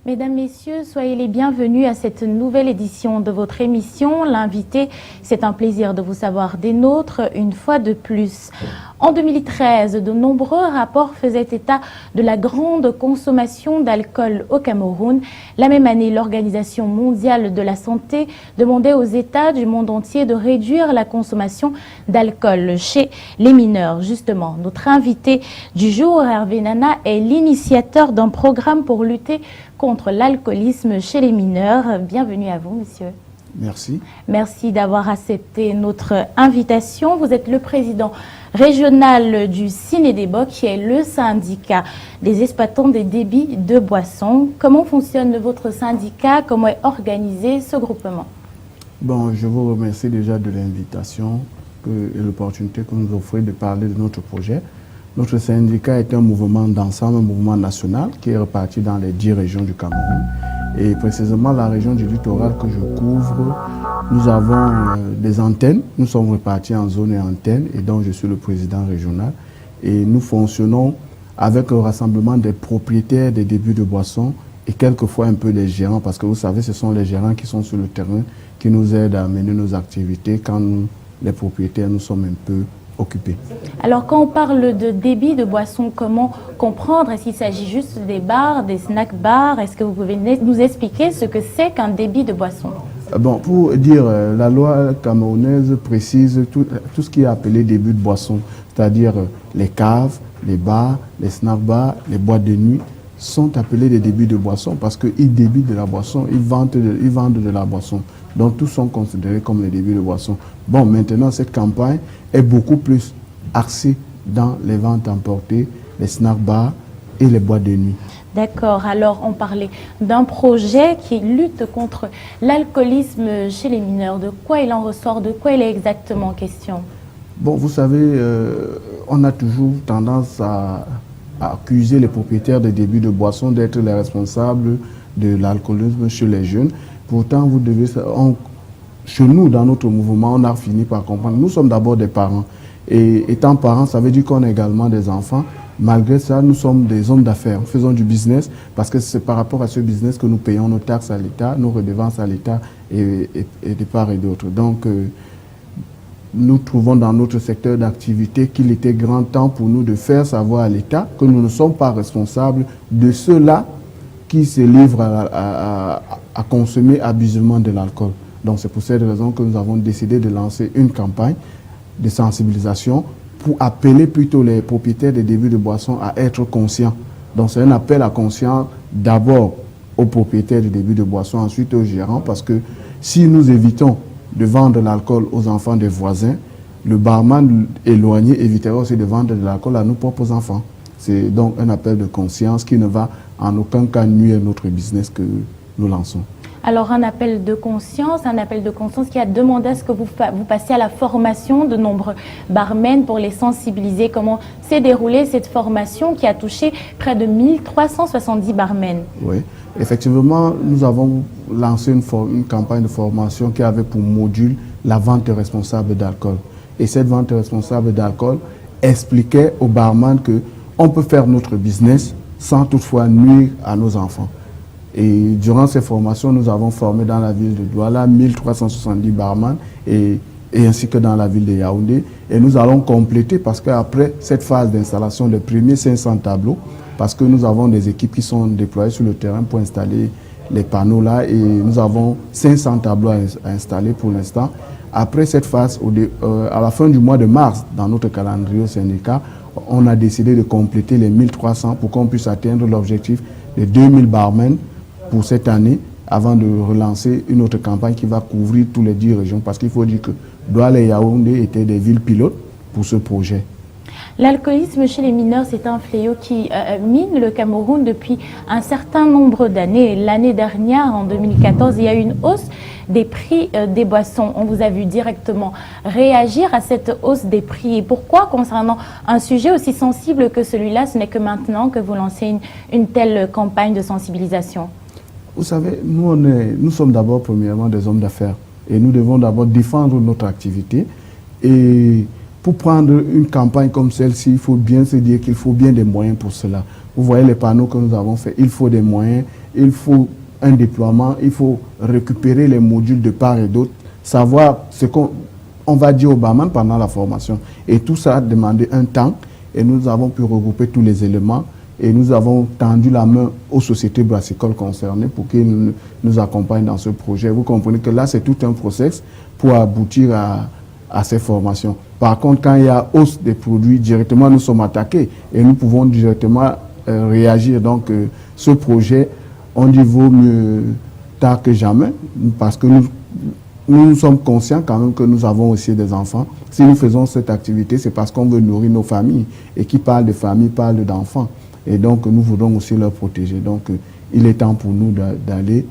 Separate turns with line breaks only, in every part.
Mesdames, Messieurs, soyez les bienvenus à cette nouvelle édition de votre émission. L'invité, c'est un plaisir de vous savoir des nôtres une fois de plus. En 2013, de nombreux rapports faisaient état de la grande consommation d'alcool au Cameroun. La même année, l'Organisation mondiale de la santé demandait aux États du monde entier de réduire la consommation d'alcool chez les mineurs. Justement, notre invité du jour, Hervé Nana, est l'initiateur d'un programme pour lutter contre l'alcoolisme chez les mineurs. Bienvenue à vous, monsieur.
Merci.
Merci d'avoir accepté notre invitation. Vous êtes le président régional du Cinédébo, qui est le syndicat des exploitants des débits de boissons. Comment fonctionne votre syndicat? Comment est organisé ce groupement?
Bon, je vous remercie déjà de l'invitation et l'opportunité que nous offrez de parler de notre projet. Notre syndicat est un mouvement d'ensemble, un mouvement national qui est reparti dans les 10 régions du Cameroun. Et précisément la région du littoral que je couvre, nous avons des antennes. Nous sommes répartis en zones et antennes et donc je suis le président régional. Et nous fonctionnons avec le rassemblement des propriétaires des débits de boissons et quelquefois un peu des gérants, parce que vous savez, ce sont les gérants qui sont sur le terrain, qui nous aident à mener nos activités quand nous, les propriétaires, nous sommes un peu occupés.
Alors, quand on parle de débit de boissons, comment comprendre? Est-ce qu'il s'agit juste des bars, des snack bars? Est-ce que vous pouvez nous expliquer ce que c'est qu'un débit de boisson?
Bon, pour dire, la loi camerounaise précise tout ce qui est appelé débit de boisson, c'est-à-dire les caves, les bars, les snack bars, les boîtes de nuit sont appelés des débits de boisson parce qu'ils débitent de la boisson, ils vendent de la boisson. Donc, tous sont considérés comme les débits de boisson. Bon, maintenant, cette campagne est beaucoup plus axée dans les ventes emportées, les snack bars et les boîtes de nuit.
D'accord. Alors, on parlait d'un projet qui lutte contre l'alcoolisme chez les mineurs. De quoi il en ressort? De quoi il est exactement question?
Bon, vous savez, on a toujours tendance à accuser les propriétaires des débits de boissons d'être les responsables de l'alcoolisme chez les jeunes. Pourtant, vous devez, chez nous, dans notre mouvement, on a fini par comprendre. Nous sommes d'abord des parents. Et étant parents, ça veut dire qu'on est également des enfants. Malgré ça, nous sommes des hommes d'affaires. Nous faisons du business parce que c'est par rapport à ce business que nous payons nos taxes à l'État, nos redevances à l'État et de part et d'autre. Donc, nous trouvons dans notre secteur d'activité qu'il était grand temps pour nous de faire savoir à l'État que nous ne sommes pas responsables de ceux-là qui se livrent à consommer abusivement de l'alcool. Donc c'est pour cette raison que nous avons décidé de lancer une campagne de sensibilisation pour appeler plutôt les propriétaires des débits de boissons à être conscients. Donc c'est un appel à conscience d'abord aux propriétaires des débits de boissons, ensuite aux gérants, parce que si nous évitons de vendre l'alcool aux enfants des voisins, le barman éloigné évitera aussi de vendre de l'alcool à nos propres enfants. C'est donc un appel de conscience qui ne va en aucun cas nuire notre business que nous lançons.
Alors, un appel de conscience qui a demandé à ce que vous passiez à la formation de nombreux barmen pour les sensibiliser. Comment s'est déroulée cette formation qui a touché près de 1370 barmen?
Oui, effectivement, nous avons lancé une campagne de formation qui avait pour module la vente responsable d'alcool. Et cette vente responsable d'alcool expliquait aux barman qu'on peut faire notre business sans toutefois nuire à nos enfants. Et durant ces formations, nous avons formé dans la ville de Douala 1370 barman et ainsi que dans la ville de Yaoundé. Et nous allons compléter parce qu'après cette phase d'installation des premiers 500 tableaux, parce que nous avons des équipes qui sont déployées sur le terrain pour installer les panneaux là et nous avons 500 tableaux à installer pour l'instant. Après cette phase, à la fin du mois de mars, dans notre calendrier syndicat, on a décidé de compléter les 1300 pour qu'on puisse atteindre l'objectif de 2000 barmen pour cette année, avant de relancer une autre campagne qui va couvrir tous les 10 régions, parce qu'il faut dire que Douala et Yaoundé étaient des villes pilotes pour ce projet.
L'alcoolisme chez les mineurs, c'est un fléau qui mine le Cameroun depuis un certain nombre d'années. L'année dernière, en 2014, il y a eu une hausse des prix des boissons. On vous a vu directement réagir à cette hausse des prix. Et pourquoi, concernant un sujet aussi sensible que celui-là, ce n'est que maintenant que vous lancez une telle campagne de sensibilisation?
Vous savez, nous sommes d'abord premièrement des hommes d'affaires et nous devons d'abord défendre notre activité. Et pour prendre une campagne comme celle-ci, il faut bien se dire qu'il faut bien des moyens pour cela. Vous voyez les panneaux que nous avons faits, il faut des moyens, il faut un déploiement, il faut récupérer les modules de part et d'autre, savoir ce qu'on va dire au barman pendant la formation. Et tout ça a demandé un temps et nous avons pu regrouper tous les éléments et nous avons tendu la main aux sociétés brassicoles concernées pour qu'ils nous accompagnent dans ce projet. Vous comprenez que là, c'est tout un process pour aboutir à ces formations. Par contre, quand il y a hausse des produits, directement nous sommes attaqués et nous pouvons directement réagir. Donc, ce projet, on dit vaut mieux tard que jamais parce que nous sommes conscients quand même que nous avons aussi des enfants. Si nous faisons cette activité, c'est parce qu'on veut nourrir nos familles. Et qui parle de famille parle d'enfants. Et donc, nous voulons aussi leur protéger. Donc, il est temps pour nous d'aller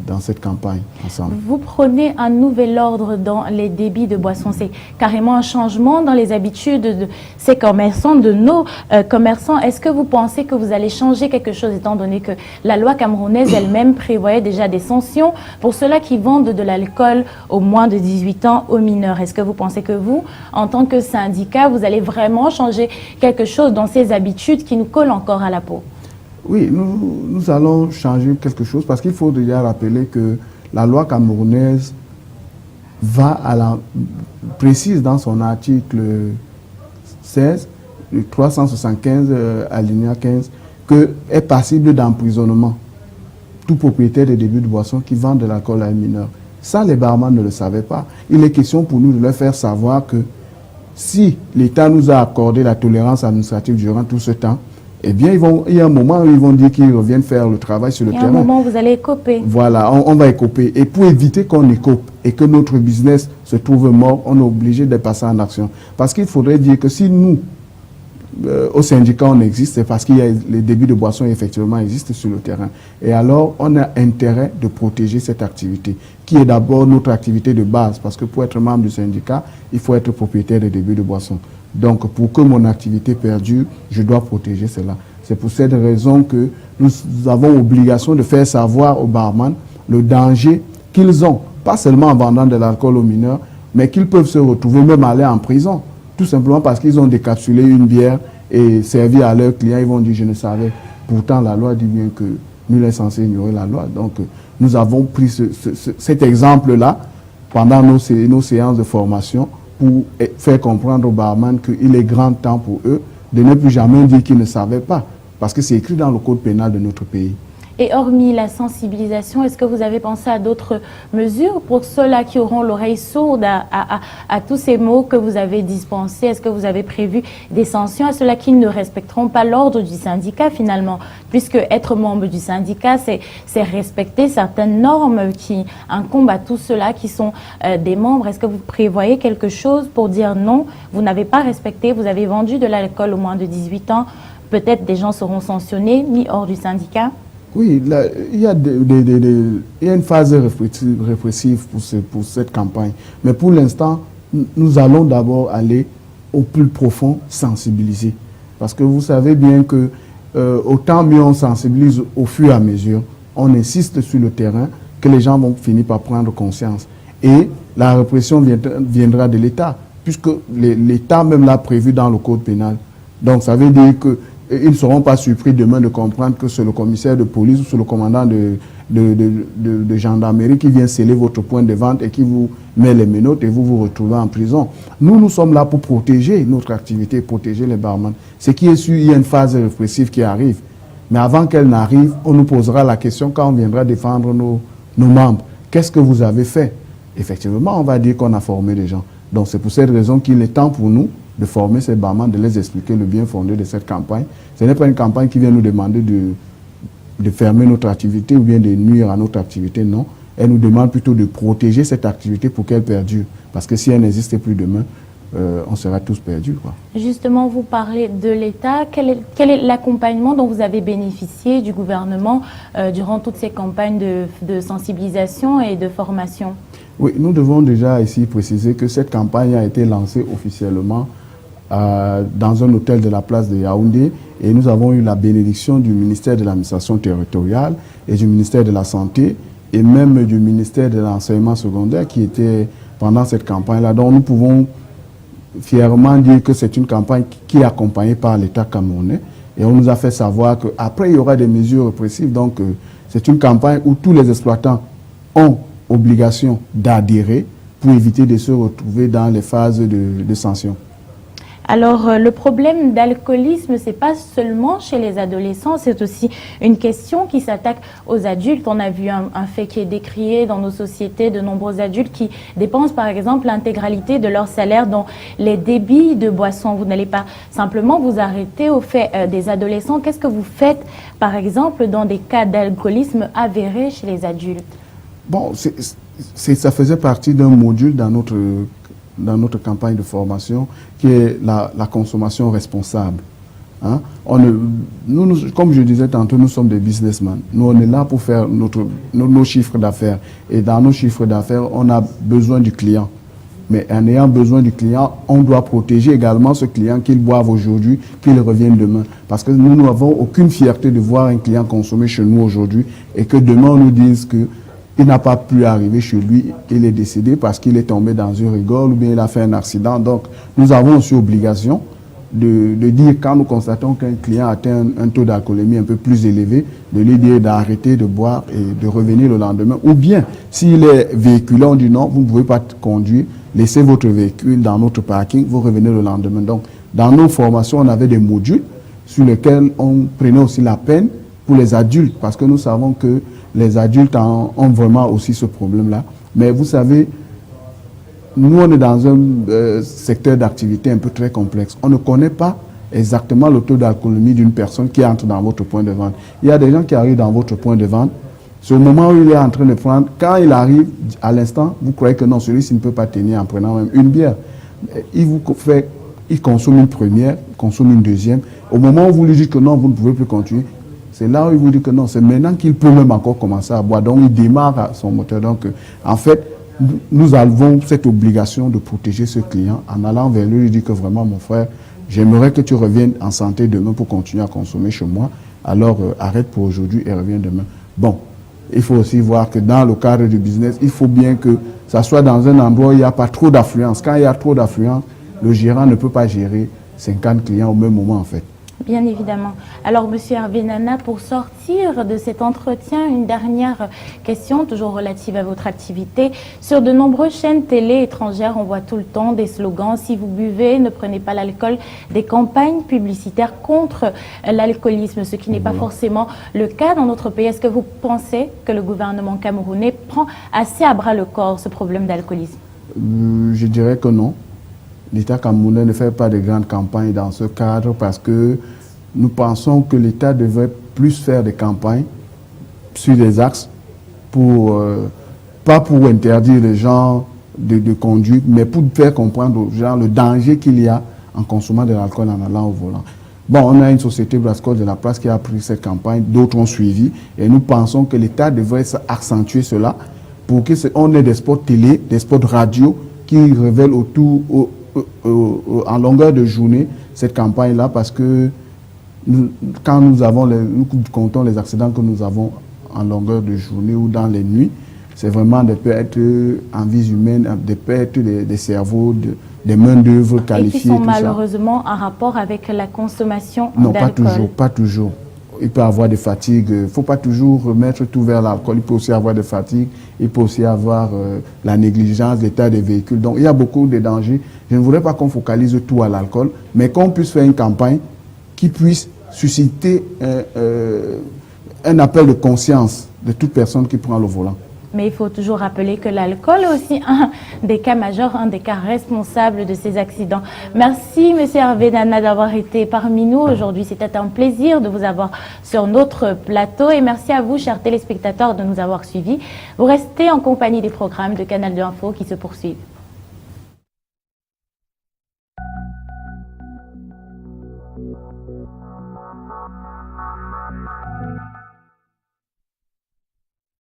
dans cette campagne ensemble.
Vous prenez un nouvel ordre dans les débits de boissons. C'est carrément un changement dans les habitudes de ces commerçants, de nos commerçants. Est-ce que vous pensez que vous allez changer quelque chose, étant donné que la loi camerounaise elle-même prévoyait déjà des sanctions pour ceux-là qui vendent de l'alcool aux moins de 18 ans aux mineurs? Est-ce que vous pensez que vous, en tant que syndicat, vous allez vraiment changer quelque chose dans ces habitudes qui nous collent encore à la peau?
Oui, nous allons changer quelque chose parce qu'il faut déjà rappeler que la loi camerounaise précise dans son article 16, le 375 alinéa 15, que est passible d'emprisonnement tout propriétaire de débits de boissons qui vend de l'alcool à un mineur. Ça, les barman ne le savaient pas. Il est question pour nous de leur faire savoir que si l'État nous a accordé la tolérance administrative durant tout ce temps, eh bien, il y a un moment où ils vont dire qu'ils reviennent faire le travail sur le terrain.
Il y a un moment où vous allez écoper.
Voilà, on va écoper. Et pour éviter qu'on écope et que notre business se trouve mort, on est obligé de passer en action. Parce qu'il faudrait dire que si nous, au syndicat, on existe, c'est parce qu'il y a les débits de boissons effectivement existent sur le terrain. Et alors, on a intérêt de protéger cette activité, qui est d'abord notre activité de base. Parce que pour être membre du syndicat, il faut être propriétaire des débits de boissons. Donc, pour que mon activité perdure, je dois protéger cela. C'est pour cette raison que nous avons obligation de faire savoir aux barman le danger qu'ils ont, pas seulement en vendant de l'alcool aux mineurs, mais qu'ils peuvent se retrouver même aller en prison, tout simplement parce qu'ils ont décapsulé une bière et servi à leurs clients. Ils vont dire, je ne savais. Pourtant, la loi dit bien que nul n'est censé ignorer la loi. Donc, nous avons pris cet exemple-là pendant nos séances de formation pour faire comprendre aux barman qu'il est grand temps pour eux de ne plus jamais dire qu'ils ne savaient pas, parce que c'est écrit dans le code pénal de notre pays.
Et hormis la sensibilisation, est-ce que vous avez pensé à d'autres mesures pour ceux-là qui auront l'oreille sourde à tous ces mots que vous avez dispensés? Est-ce que vous avez prévu des sanctions à ceux-là qui ne respecteront pas l'ordre du syndicat finalement? Puisque être membre du syndicat, c'est respecter certaines normes qui incombent à tous ceux-là qui sont des membres. Est-ce que vous prévoyez quelque chose pour dire non, vous n'avez pas respecté, vous avez vendu de l'alcool aux moins de 18 ans, peut-être des gens seront sanctionnés, mis hors du syndicat?
Oui, là, il y a une phase répressive pour cette campagne. Mais pour l'instant, nous allons d'abord aller au plus profond, sensibiliser. Parce que vous savez bien que autant mieux on sensibilise au fur et à mesure, on insiste sur le terrain, que les gens vont finir par prendre conscience. Et la répression viendra de l'État, puisque l'État même l'a prévu dans le code pénal. Donc ça veut dire que ils ne seront pas surpris demain de comprendre que c'est le commissaire de police ou c'est le commandant de gendarmerie qui vient sceller votre point de vente et qui vous met les menottes et vous vous retrouvez en prison. Nous sommes là pour protéger notre activité, protéger les barman. Ce qui est sûr, il y a une phase répressive qui arrive. Mais avant qu'elle n'arrive, on nous posera la question quand on viendra défendre nos membres. Qu'est-ce que vous avez fait? Effectivement, on va dire qu'on a formé des gens. Donc c'est pour cette raison qu'il est temps pour nous de former ces barman, de les expliquer le bien fondé de cette campagne. Ce n'est pas une campagne qui vient nous demander de fermer notre activité ou bien de nuire à notre activité, non. Elle nous demande plutôt de protéger cette activité pour qu'elle perdure. Parce que si elle n'existait plus demain, on sera tous perdus, quoi.
Justement, vous parlez de l'État. Quel est l'accompagnement dont vous avez bénéficié du gouvernement durant toutes ces campagnes de sensibilisation et de formation? Oui,
nous devons déjà ici préciser que cette campagne a été lancée officiellement dans un hôtel de la place de Yaoundé et nous avons eu la bénédiction du ministère de l'administration territoriale et du ministère de la Santé et même du ministère de l'enseignement secondaire qui était pendant cette campagne-là. Donc nous pouvons fièrement dire que c'est une campagne qui est accompagnée par l'État camerounais et on nous a fait savoir qu'après il y aura des mesures répressives. Donc c'est une campagne où tous les exploitants ont obligation d'adhérer pour éviter de se retrouver dans les phases de sanctions.
Alors, le problème d'alcoolisme, ce n'est pas seulement chez les adolescents, c'est aussi une question qui s'attaque aux adultes. On a vu un fait qui est décrié dans nos sociétés, de nombreux adultes qui dépensent par exemple l'intégralité de leur salaire dans les débits de boissons. Vous n'allez pas simplement vous arrêter au fait des adolescents. Qu'est-ce que vous faites par exemple dans des cas d'alcoolisme avérés chez les adultes? Bon,
ça faisait partie d'un module dans notre campagne de formation qui est la consommation responsable. Hein? Nous, comme je disais tantôt, nous sommes des businessmen. Nous, on est là pour faire nos chiffres d'affaires. Et dans nos chiffres d'affaires, on a besoin du client. Mais en ayant besoin du client, on doit protéger également ce client qu'il boive aujourd'hui, qu'il revienne demain. Parce que nous n'avons aucune fierté de voir un client consommer chez nous aujourd'hui et que demain on nous dise que il n'a pas pu arriver chez lui, il est décédé parce qu'il est tombé dans une rigole ou bien il a fait un accident. Donc, nous avons aussi obligation de dire quand nous constatons qu'un client atteint un taux d'alcoolémie un peu plus élevé, de lui dire d'arrêter de boire et de revenir le lendemain. Ou bien, s'il est véhiculé, on dit non, vous ne pouvez pas conduire, laissez votre véhicule dans notre parking, vous revenez le lendemain. Donc, dans nos formations, on avait des modules sur lesquels on prenait aussi la peine pour les adultes parce que nous savons que les adultes ont vraiment aussi ce problème-là. Mais vous savez, nous, on est dans un secteur d'activité un peu très complexe. On ne connaît pas exactement le taux d'alcoolémie d'une personne qui entre dans votre point de vente. Il y a des gens qui arrivent dans votre point de vente. C'est au moment où il est en train de prendre, quand il arrive, à l'instant, vous croyez que non, celui-ci ne peut pas tenir en prenant même une bière. Il consomme une première, il consomme une deuxième. Au moment où vous lui dites que non, vous ne pouvez plus continuer, c'est là où il vous dit que non, c'est maintenant qu'il peut même encore commencer à boire. Donc, il démarre son moteur. Donc, en fait, nous avons cette obligation de protéger ce client en allant vers lui et lui dire que vraiment, mon frère, j'aimerais que tu reviennes en santé demain pour continuer à consommer chez moi. Alors, arrête pour aujourd'hui et reviens demain. Bon, il faut aussi voir que dans le cadre du business, il faut bien que ça soit dans un endroit où il n'y a pas trop d'affluence. Quand il y a trop d'affluence, le gérant ne peut pas gérer 50 clients au même moment, en fait.
Bien évidemment. Alors, Monsieur Hervé Nana, pour sortir de cet entretien, une dernière question, toujours relative à votre activité. Sur de nombreuses chaînes télé étrangères, on voit tout le temps des slogans « Si vous buvez, ne prenez pas l'alcool », des campagnes publicitaires contre l'alcoolisme, ce qui n'est pas forcément le cas dans notre pays. Est-ce que vous pensez que le gouvernement camerounais prend assez à bras le corps ce problème d'alcoolisme?
Je dirais que non. L'État camerounais ne fait pas de grandes campagnes dans ce cadre parce que nous pensons que l'État devrait plus faire des campagnes sur des axes pas pour interdire les gens de conduire, mais pour faire comprendre aux gens le danger qu'il y a en consommant de l'alcool en allant au volant. Bon, on a une société Brascol de la place qui a pris cette campagne, d'autres ont suivi et nous pensons que l'État devrait accentuer cela pour qu'on ait des spots télé, des spots radio qui révèlent en longueur de journée cette campagne-là parce que quand nous comptons les accidents que nous avons en longueur de journée ou dans les nuits, c'est vraiment des pertes en vie humaine, des pertes des cerveaux, des mains-d'œuvre qualifiées. Et qui
sont malheureusement en rapport avec la consommation d'alcool.
Non, pas toujours. Il peut avoir des fatigues. Il ne faut pas toujours mettre tout vers l'alcool. Il peut aussi avoir des fatigues. Il peut aussi avoir la négligence, l'état des véhicules. Donc, il y a beaucoup de dangers. Je ne voudrais pas qu'on focalise tout à l'alcool, mais qu'on puisse faire une campagne qui puisse susciter un appel de conscience de toute personne qui prend le volant.
Mais il faut toujours rappeler que l'alcool est aussi un des cas majeurs, un des cas responsables de ces accidents. Merci, M. Hervé Nana, d'avoir été parmi nous aujourd'hui. C'était un plaisir de vous avoir sur notre plateau. Et merci à vous, chers téléspectateurs, de nous avoir suivis. Vous restez en compagnie des programmes de Canal 2 Info qui se poursuivent.